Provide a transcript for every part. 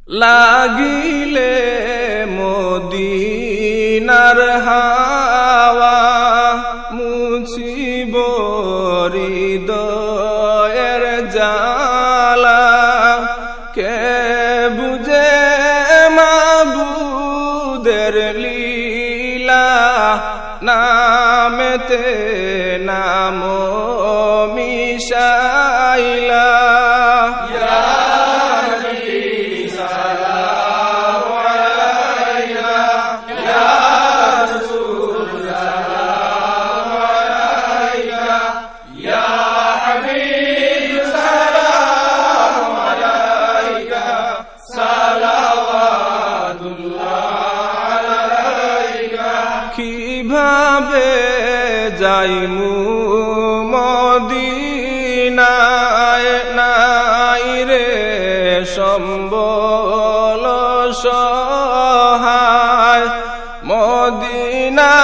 লাগিলে মদিনার হাওয়া মুছিব হৃদয়ের জ্বালা কে বুঝে মাবুদের লীলা নামেতে নাম মিশাইলা কিভাবে যাইমু মদিনায় নাই রে সম্বল সহায় মদিনা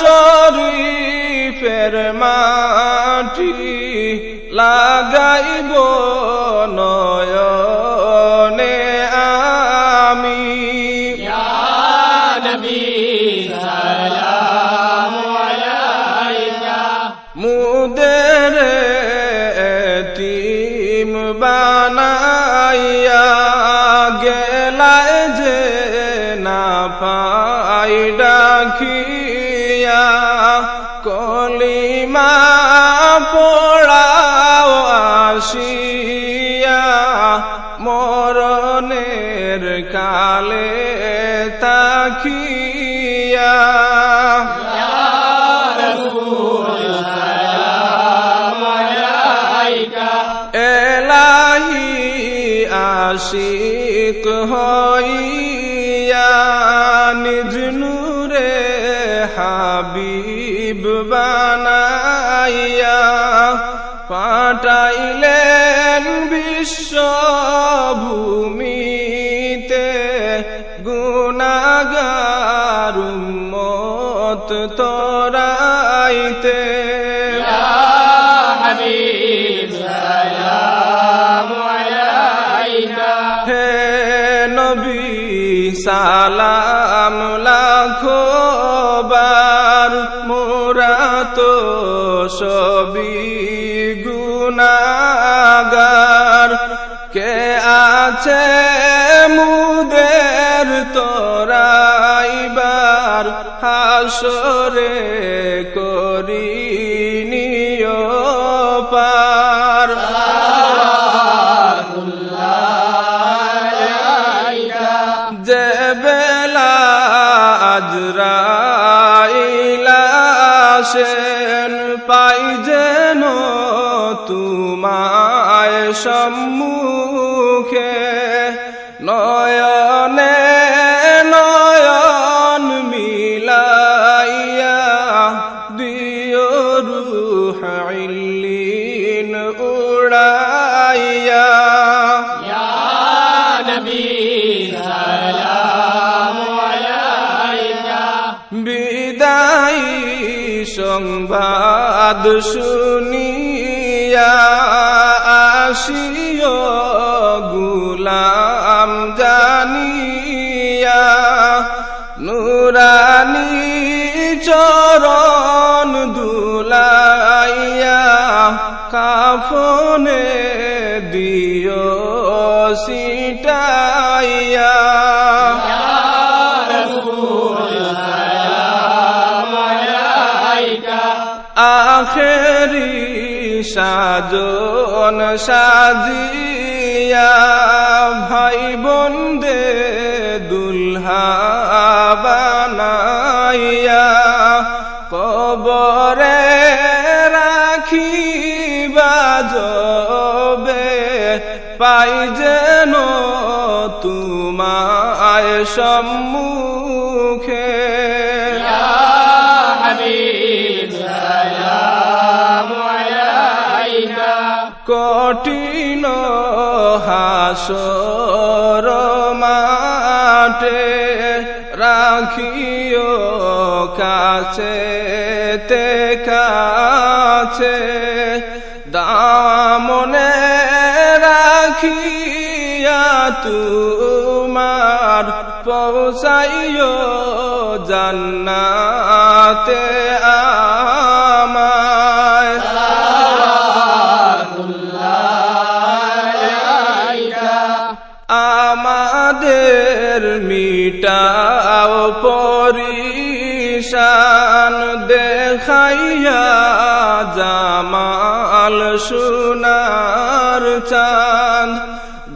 শরীফের মাটি লাগাইব নয়নে আমি মুদের এতিম বানাইয়া গেলায় যে না পাই ডাকিয়া কলিমা পড়াও আসিয়া মরণের কালে তাকিয়া এলাহি আশিক হইয়া নিজ নূরে হাবিব বানাইয়া পাঠাইলেন বিশ্বভূমিতে গুনাহগার উম্মত তরাইতে হে নবী সালাম লাখো বার মোরা তো সবই গুনাহগার কে আছে মুদের তোরাইবার হাসরে করিনিও পার যে বেলা আজরাইল আসেন পাই যেন তোমায় সম্মুখে নয়নে নয়ন মিলাইয়া দিও রূহ ইল্লিন উড়াইয়া বিদায়ী সংবাদ শুনিয়া আসিও গুলাম জানিয়া নুরানি চরণ দুলাইয়া কাফনে দিও সিটাইয়া আখেরি সাজন সাজিয়া ভাই বন্দে দুলহা বানাইয়া কবরে রাখিবা যবে পাই যেন তোমায় সম্মুখে কঠিন হাসর মাঠে রাখিও কাছে তে কাছে দামনে রাখিয়া তোমার পৌঁছাইও জান্নাতে আমায় আমাদের মিটাও পরিশান দেখাইয়া জামাল সোনার চাঁদ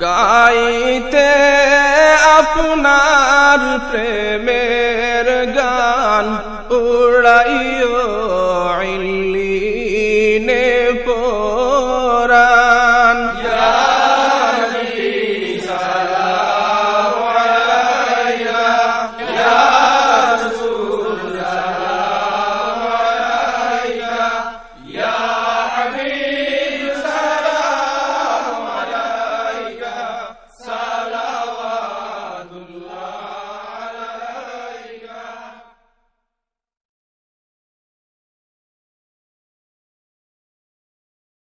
গাইতে আপনার প্রেমের গান উড়াইও